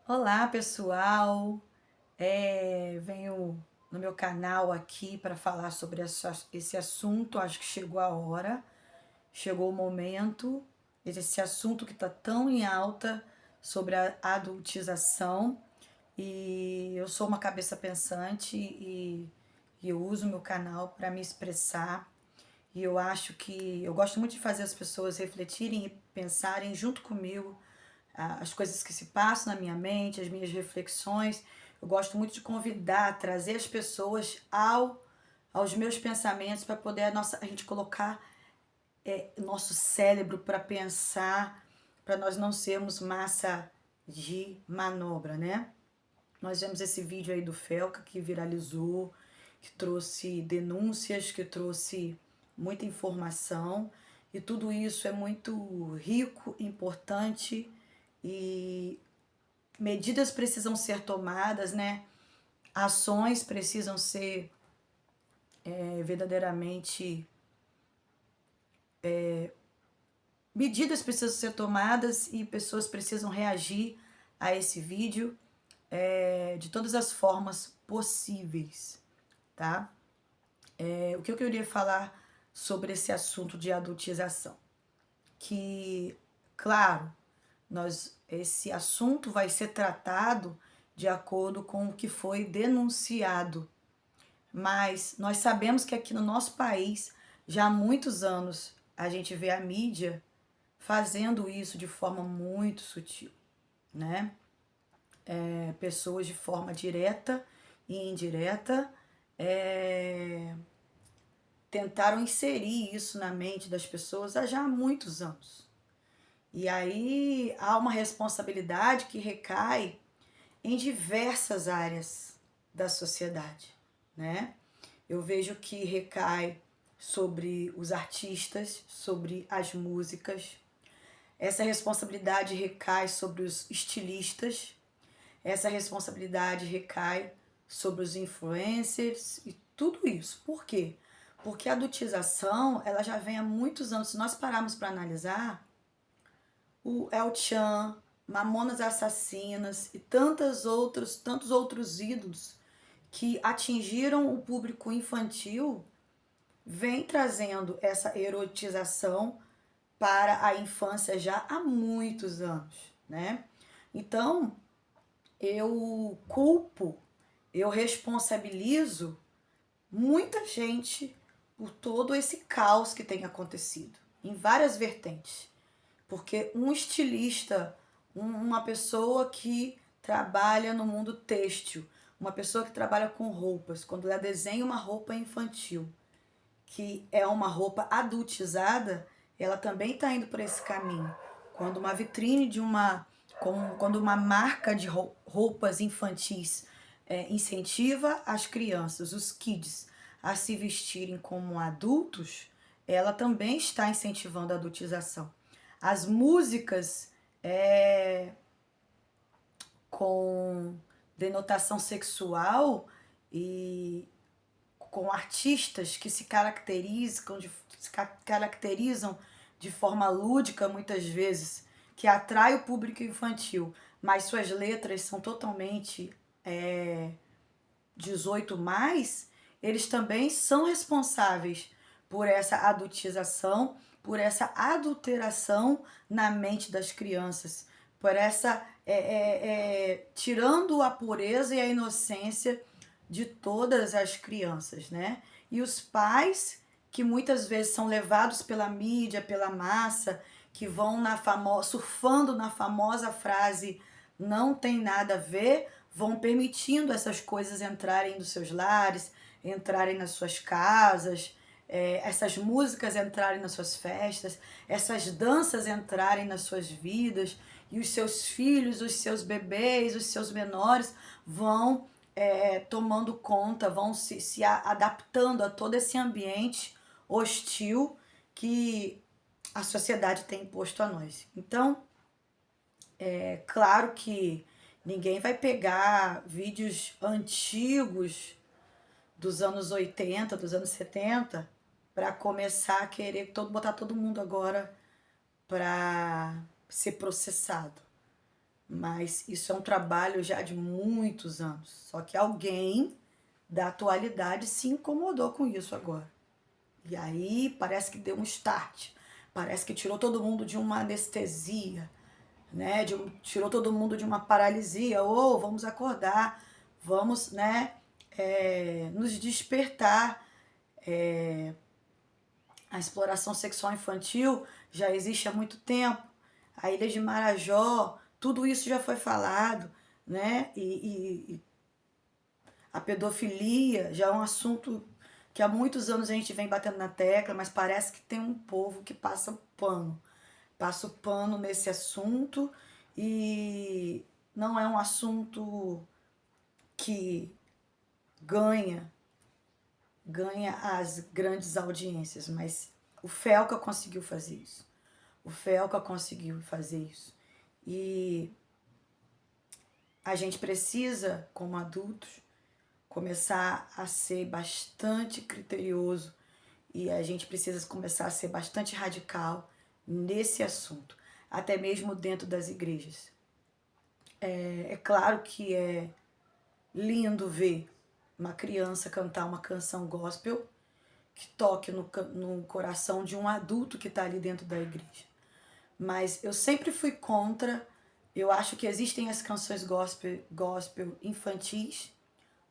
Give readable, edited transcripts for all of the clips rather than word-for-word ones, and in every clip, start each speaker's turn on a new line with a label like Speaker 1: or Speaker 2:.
Speaker 1: Olá, pessoal. Venho no meu canal aqui para falar sobre esse assunto. Acho que chegou a hora, chegou o momento. Esse assunto que está tão em alta sobre a adultização. E eu sou uma cabeça pensante e eu uso meu canal para me expressar. E eu acho que eu gosto muito de fazer as pessoas refletirem e pensarem junto comigo as coisas que se passam na minha mente, as minhas reflexões. Eu gosto muito de convidar, trazer as pessoas aos meus pensamentos para poder a gente colocar nosso cérebro para pensar, para nós não sermos massa de manobra, né? Nós vemos esse vídeo aí do Felca que viralizou, que trouxe denúncias, que trouxe muita informação, e tudo isso é muito rico, importante, e medidas precisam ser tomadas, né? Ações precisam ser verdadeiramente. Medidas precisam ser tomadas e pessoas precisam reagir a esse vídeo de todas as formas possíveis, tá? O que eu queria falar sobre esse assunto de adultização? Que, claro, esse assunto vai ser tratado de acordo com o que foi denunciado, mas nós sabemos que aqui no nosso país, já há muitos anos, a gente vê a mídia fazendo isso de forma muito sutil, né? Pessoas de forma direta e indireta tentaram inserir isso na mente das pessoas há já muitos anos. E aí há uma responsabilidade que recai em diversas áreas da sociedade, né? Eu vejo que recai sobre os artistas, sobre as músicas. Essa responsabilidade recai sobre os estilistas. Essa responsabilidade recai sobre os influencers e tudo isso. Por quê? Porque a adultização, ela já vem há muitos anos. Se nós pararmos para analisar, o El Chan, Mamonas Assassinas e tantos outros ídolos que atingiram o público infantil, vem trazendo essa erotização para a infância já há muitos anos, né? Então, eu responsabilizo muita gente por todo esse caos que tem acontecido em várias vertentes. Porque um estilista, uma pessoa que trabalha no mundo têxtil, uma pessoa que trabalha com roupas, quando ela desenha uma roupa infantil, que é uma roupa adultizada, ela também está indo por esse caminho. Quando uma vitrine de quando uma marca de roupas infantis incentiva as crianças, os kids, a se vestirem como adultos, ela também está incentivando a adultização. As músicas com denotação sexual e com artistas que se caracterizam de forma lúdica muitas vezes, que atrai o público infantil, mas suas letras são totalmente 18 mais, eles também são responsáveis por essa adultização, por essa adulteração na mente das crianças, por essa tirando a pureza e a inocência de todas as crianças, né? E os pais que muitas vezes são levados pela mídia, pela massa, que vão surfando na famosa frase não tem nada a ver, vão permitindo essas coisas entrarem nos seus lares, entrarem nas suas casas, essas músicas entrarem nas suas festas, essas danças entrarem nas suas vidas, e os seus filhos, os seus bebês, os seus menores vão tomando conta, vão se adaptando a todo esse ambiente hostil que a sociedade tem imposto a nós. Então, é claro que ninguém vai pegar vídeos antigos dos anos 80, dos anos 70, para começar a querer botar todo mundo agora para ser processado. mas isso é um trabalho já de muitos anos. Só que alguém da atualidade se incomodou com isso agora. E aí parece que deu um start, parece que tirou todo mundo de uma anestesia, né? Tirou todo mundo de uma paralisia. Ou vamos acordar, vamos, né? Nos despertar. A exploração sexual infantil já existe há muito tempo. A Ilha de Marajó, tudo isso já foi falado, né? E a pedofilia já é um assunto que há muitos anos a gente vem batendo na tecla, mas parece que tem um povo que passa o pano nesse assunto, e não é um assunto que ganha as grandes audiências, mas o Felca conseguiu fazer isso. O Felca conseguiu fazer isso. E a gente precisa, como adultos, começar a ser bastante criterioso, e a gente precisa começar a ser bastante radical nesse assunto, até mesmo dentro das igrejas. É claro que é lindo ver uma criança cantar uma canção gospel que toque no coração de um adulto que está ali dentro da igreja. Mas eu sempre fui contra. Eu acho que existem as canções gospel infantis,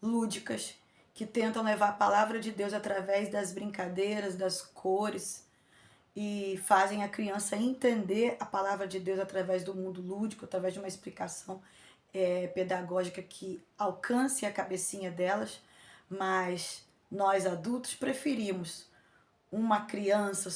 Speaker 1: lúdicas, que tentam levar a palavra de Deus através das brincadeiras, das cores, e fazem a criança entender a palavra de Deus através do mundo lúdico, através de uma explicação pedagógica que alcance a cabecinha delas. Mas nós adultos preferimos uma criança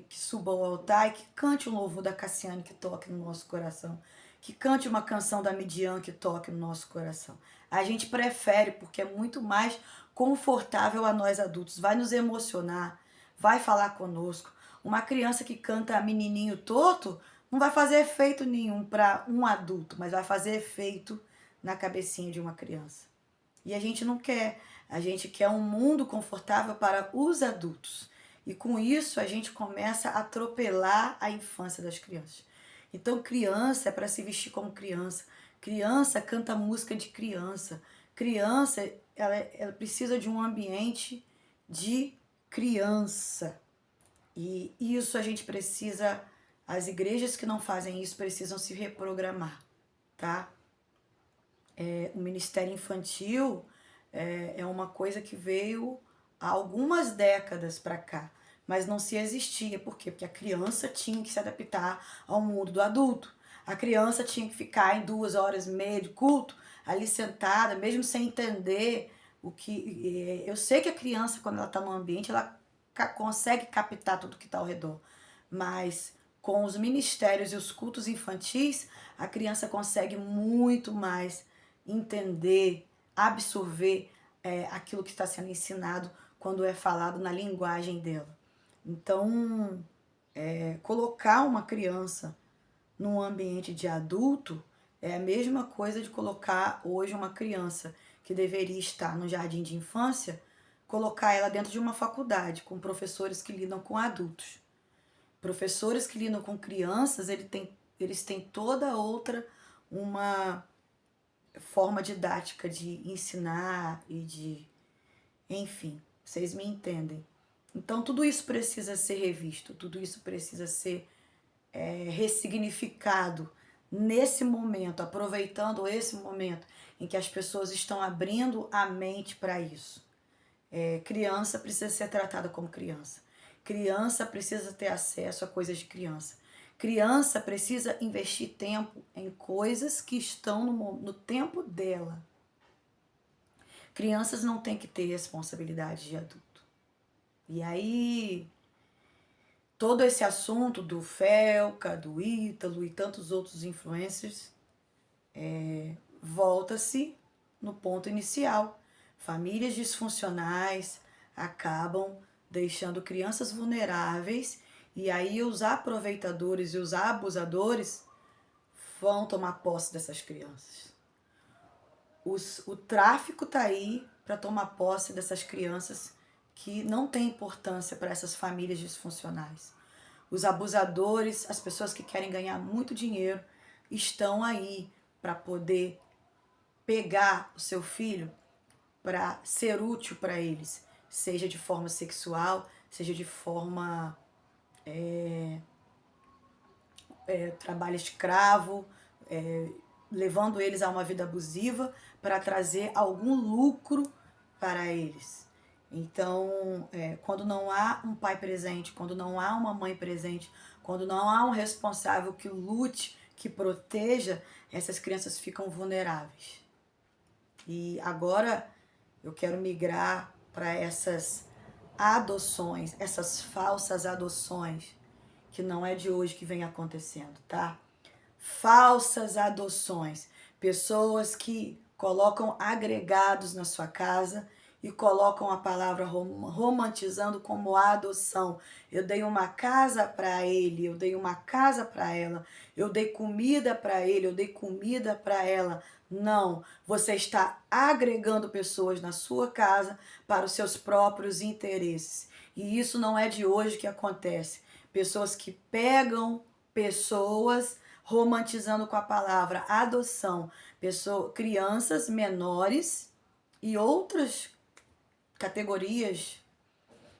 Speaker 1: que suba ao altar e que cante um louvor da Cassiane que toque no nosso coração, que cante uma canção da Midian que toque no nosso coração. A gente prefere porque é muito mais confortável a nós adultos, vai nos emocionar, vai falar conosco. Uma criança que canta Menininho Torto não vai fazer efeito nenhum para um adulto, mas vai fazer efeito na cabecinha de uma criança. E a gente não quer. A gente quer um mundo confortável para os adultos. E com isso a gente começa a atropelar a infância das crianças. Então, criança é para se vestir como criança. Criança canta música de criança. Criança, ela precisa de um ambiente de criança. E isso a gente precisa, as igrejas que não fazem isso precisam se reprogramar, tá? O Ministério Infantil é uma coisa que veio há algumas décadas para cá, mas não se existia. Por quê? Porque a criança tinha que se adaptar ao mundo do adulto. A criança tinha que ficar em 2 horas e meia de culto, ali sentada, mesmo sem entender o que... Eu sei que a criança, quando ela está no ambiente, ela consegue captar tudo que está ao redor, mas com os ministérios e os cultos infantis, a criança consegue muito mais entender, absorver aquilo que está sendo ensinado quando é falado na linguagem dela. Então, colocar uma criança num ambiente de adulto é a mesma coisa de colocar hoje uma criança que deveria estar no jardim de infância, colocar ela dentro de uma faculdade com professores que lidam com adultos. Professores que lidam com crianças, eles têm toda outra uma forma didática de ensinar e de... Enfim, vocês me entendem. Então, tudo isso precisa ser revisto, tudo isso precisa ser ressignificado nesse momento, aproveitando esse momento em que as pessoas estão abrindo a mente para isso. Criança precisa ser tratada como criança. Criança precisa ter acesso a coisas de criança. Criança precisa investir tempo em coisas que estão no tempo dela. Crianças não têm que ter responsabilidade de adulto. E aí, todo esse assunto do Felca, do Ítalo e tantos outros influencers, volta-se no ponto inicial. Famílias disfuncionais acabam deixando crianças vulneráveis, e aí os aproveitadores e os abusadores vão tomar posse dessas crianças. O tráfico está aí para tomar posse dessas crianças que não têm importância para essas famílias disfuncionais. Os abusadores, as pessoas que querem ganhar muito dinheiro, estão aí para poder pegar o seu filho para ser útil para eles, seja de forma sexual, seja de forma trabalho escravo, levando eles a uma vida abusiva para trazer algum lucro para eles. Então, quando não há um pai presente, quando não há uma mãe presente, quando não há um responsável que lute, que proteja, essas crianças ficam vulneráveis. E agora eu quero migrar para essas adoções, essas falsas adoções, que não é de hoje que vem acontecendo, tá? Falsas adoções, pessoas que colocam agregados na sua casa e colocam a palavra romantizando como adoção. Eu dei uma casa para ele, eu dei uma casa para ela, eu dei comida para ele, eu dei comida para ela. Não, você está agregando pessoas na sua casa para os seus próprios interesses. E isso não é de hoje que acontece. Pessoas que pegam pessoas romantizando com a palavra adoção, crianças menores e outras categorias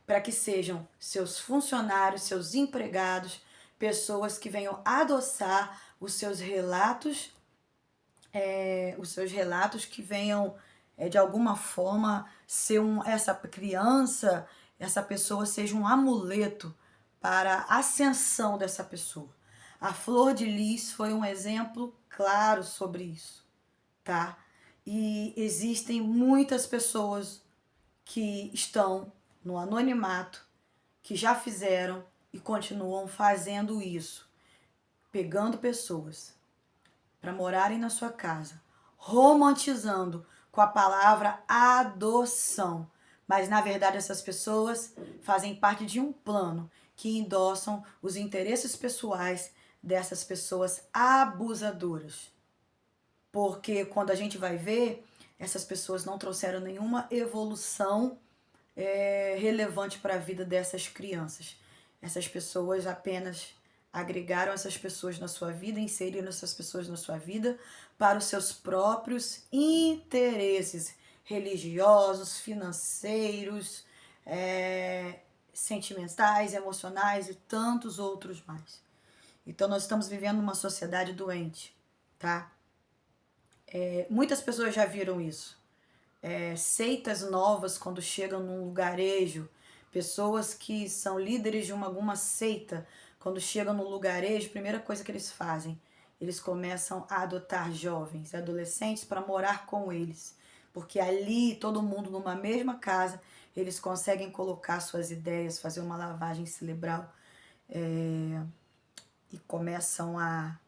Speaker 1: para que sejam seus funcionários, seus empregados, pessoas que venham adoçar os seus relatos que venham de alguma forma ser essa criança, essa pessoa seja um amuleto para a ascensão dessa pessoa. A Flor de Lis foi um exemplo claro sobre isso, tá? E existem muitas pessoas que estão no anonimato, que já fizeram e continuam fazendo isso, pegando pessoas para morarem na sua casa, romantizando com a palavra adoção. Mas na verdade essas pessoas fazem parte de um plano que endossam os interesses pessoais dessas pessoas abusadoras. Porque quando a gente vai ver, essas pessoas não trouxeram nenhuma evolução relevante para a vida dessas crianças. Essas pessoas apenas agregaram essas pessoas na sua vida, inseriram essas pessoas na sua vida para os seus próprios interesses religiosos, financeiros, sentimentais, emocionais e tantos outros mais. Então nós estamos vivendo uma sociedade doente, tá? Muitas pessoas já viram isso. Seitas novas quando chegam num lugarejo, pessoas que são líderes de alguma seita, quando chegam no lugarejo, a primeira coisa que eles fazem, eles começam a adotar jovens, adolescentes para morar com eles, porque ali todo mundo numa mesma casa, eles conseguem colocar suas ideias, fazer uma lavagem cerebral e começam a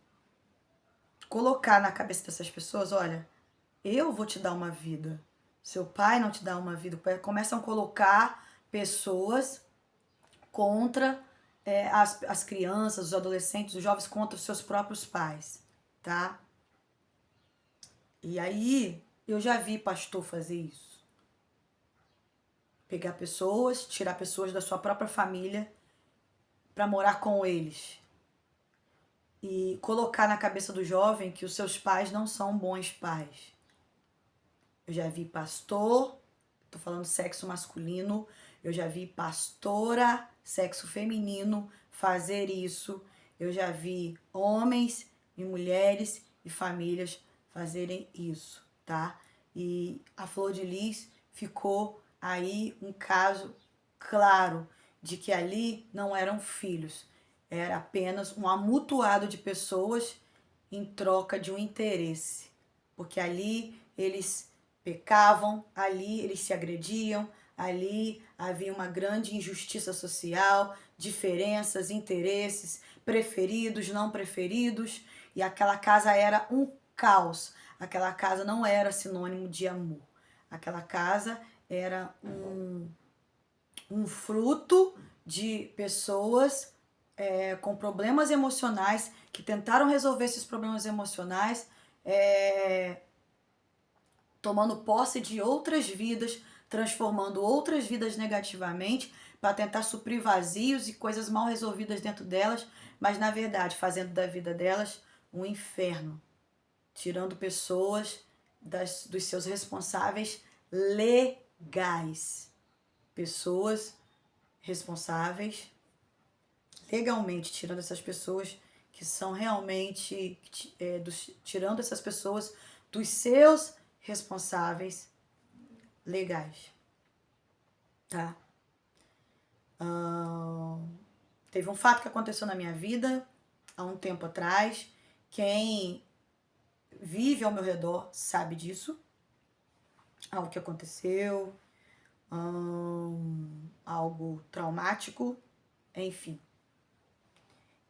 Speaker 1: colocar na cabeça dessas pessoas, olha, eu vou te dar uma vida. Seu pai não te dá uma vida. Começam a colocar pessoas contra as crianças, os adolescentes, os jovens contra os seus próprios pais, tá? E aí eu já vi pastor fazer isso. Pegar pessoas, tirar pessoas da sua própria família para morar com eles. E colocar na cabeça do jovem que os seus pais não são bons pais. Eu já vi pastor, tô falando sexo masculino, eu já vi pastora, sexo feminino, fazer isso. Eu já vi homens e mulheres e famílias fazerem isso, tá? E a Flor de Lis ficou aí um caso claro de que ali não eram filhos, era apenas um amontoado de pessoas em troca de um interesse, porque ali eles pecavam, ali eles se agrediam, ali havia uma grande injustiça social, diferenças, interesses, preferidos, não preferidos, e aquela casa era um caos. Aquela casa não era sinônimo de amor. Aquela casa era um fruto de pessoas com problemas emocionais que tentaram resolver esses problemas emocionais tomando posse de outras vidas, transformando outras vidas negativamente para tentar suprir vazios e coisas mal resolvidas dentro delas, mas na verdade fazendo da vida delas um inferno. tirando pessoas dos seus responsáveis legais. Pessoas responsáveis legalmente, tirando essas pessoas que são realmente, tirando essas pessoas dos seus responsáveis legais, tá? Teve um fato que aconteceu na minha vida há um tempo atrás. Quem vive ao meu redor sabe disso. Algo que aconteceu, algo traumático, enfim.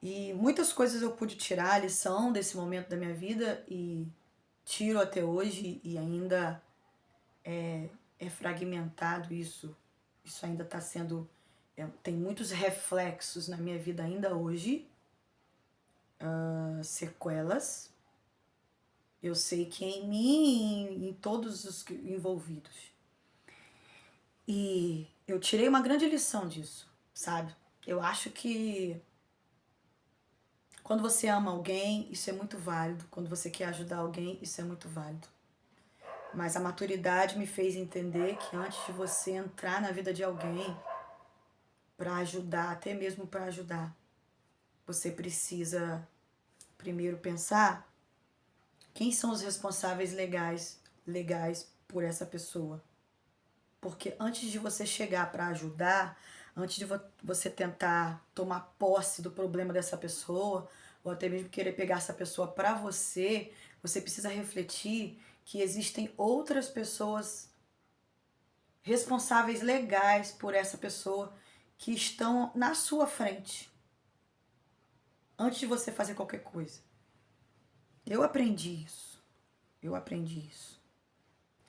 Speaker 1: E muitas coisas eu pude tirar a lição desse momento da minha vida e tiro até hoje, e ainda é fragmentado isso. Isso ainda está sendo... tem muitos reflexos na minha vida ainda hoje, sequelas. Eu sei que em mim e em todos os envolvidos. E eu tirei uma grande lição disso, sabe? Eu acho que quando você ama alguém, isso é muito válido. Quando você quer ajudar alguém, isso é muito válido. Mas a maturidade me fez entender que antes de você entrar na vida de alguém para ajudar, até mesmo para ajudar, você precisa primeiro pensar quem são os responsáveis legais por essa pessoa. Porque antes de você chegar para ajudar, antes de você tentar tomar posse do problema dessa pessoa, ou até mesmo querer pegar essa pessoa para você, você precisa refletir que existem outras pessoas responsáveis legais por essa pessoa que estão na sua frente, antes de você fazer qualquer coisa. Eu aprendi isso.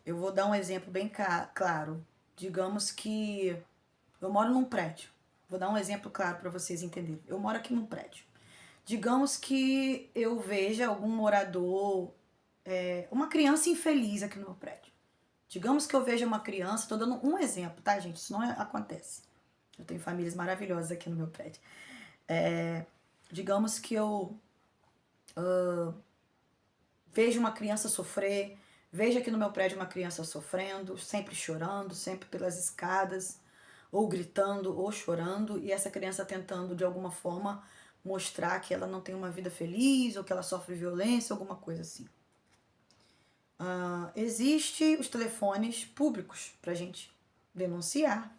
Speaker 1: Eu vou dar um exemplo bem claro. Digamos que eu moro num prédio. Vou dar um exemplo claro para vocês entenderem. Eu moro aqui num prédio. Digamos que eu veja algum morador, uma criança infeliz aqui no meu prédio. Digamos que eu veja uma criança, estou dando um exemplo, tá, gente? Isso não acontece. Eu tenho famílias maravilhosas aqui no meu prédio. Digamos que eu vejo uma criança sofrer, vejo aqui no meu prédio uma criança sofrendo, sempre chorando, sempre pelas escadas, ou gritando, ou chorando, e essa criança tentando de alguma forma mostrar que ela não tem uma vida feliz, ou que ela sofre violência, alguma coisa assim. Existe os telefones públicos pra gente denunciar.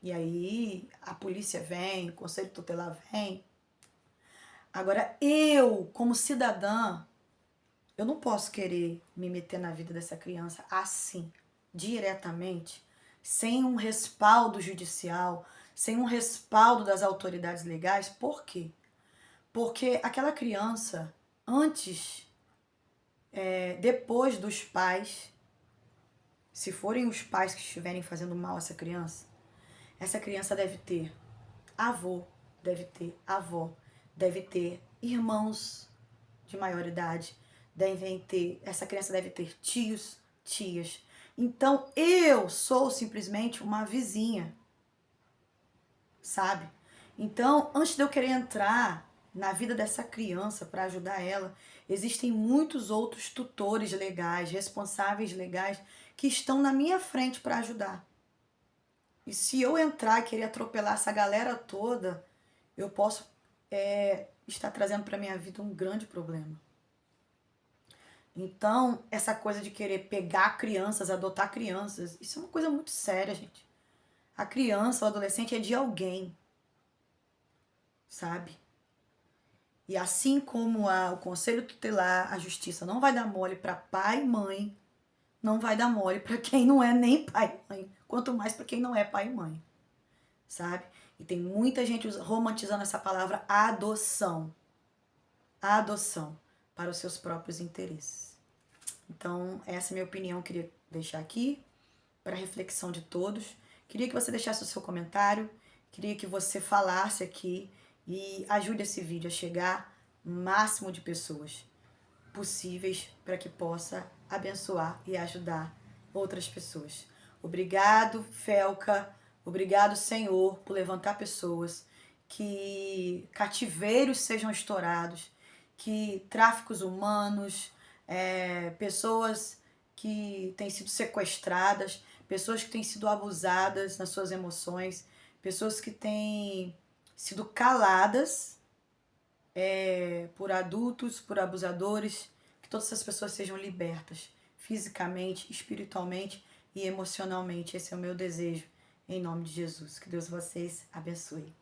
Speaker 1: E aí a polícia vem, o conselho tutelar vem. Agora eu, como cidadã, eu não posso querer me meter na vida dessa criança assim, diretamente, sem um respaldo judicial, sem um respaldo das autoridades legais. Por quê? Porque aquela criança, depois dos pais, se forem os pais que estiverem fazendo mal a essa criança deve ter avô, deve ter avó, deve ter irmãos de maior idade, essa criança deve ter tios, tias. Então eu sou simplesmente uma vizinha, sabe? Então, antes de eu querer entrar na vida dessa criança para ajudar ela, existem muitos outros tutores legais, responsáveis legais que estão na minha frente para ajudar. E se eu entrar e querer atropelar essa galera toda, eu posso estar trazendo para minha vida um grande problema. Então, essa coisa de querer pegar crianças, adotar crianças, isso é uma coisa muito séria, gente. A criança, o adolescente é de alguém, sabe? E assim como o conselho tutelar, a justiça não vai dar mole para pai e mãe, não vai dar mole para quem não é nem pai e mãe, quanto mais para quem não é pai e mãe, sabe? E tem muita gente romantizando essa palavra adoção. Adoção para os seus próprios interesses. Então, essa é a minha opinião, eu queria deixar aqui para reflexão de todos. Queria que você deixasse o seu comentário, queria que você falasse aqui e ajude esse vídeo a chegar ao máximo de pessoas possíveis para que possa abençoar e ajudar outras pessoas. Obrigado, Felca. Obrigado, Senhor, por levantar pessoas, que cativeiros sejam estourados, que tráficos humanos, pessoas que têm sido sequestradas, pessoas que têm sido abusadas nas suas emoções, pessoas que têm sido caladas por adultos, por abusadores, que todas essas pessoas sejam libertas, fisicamente, espiritualmente e emocionalmente. Esse é o meu desejo, em nome de Jesus. Que Deus vocês abençoe.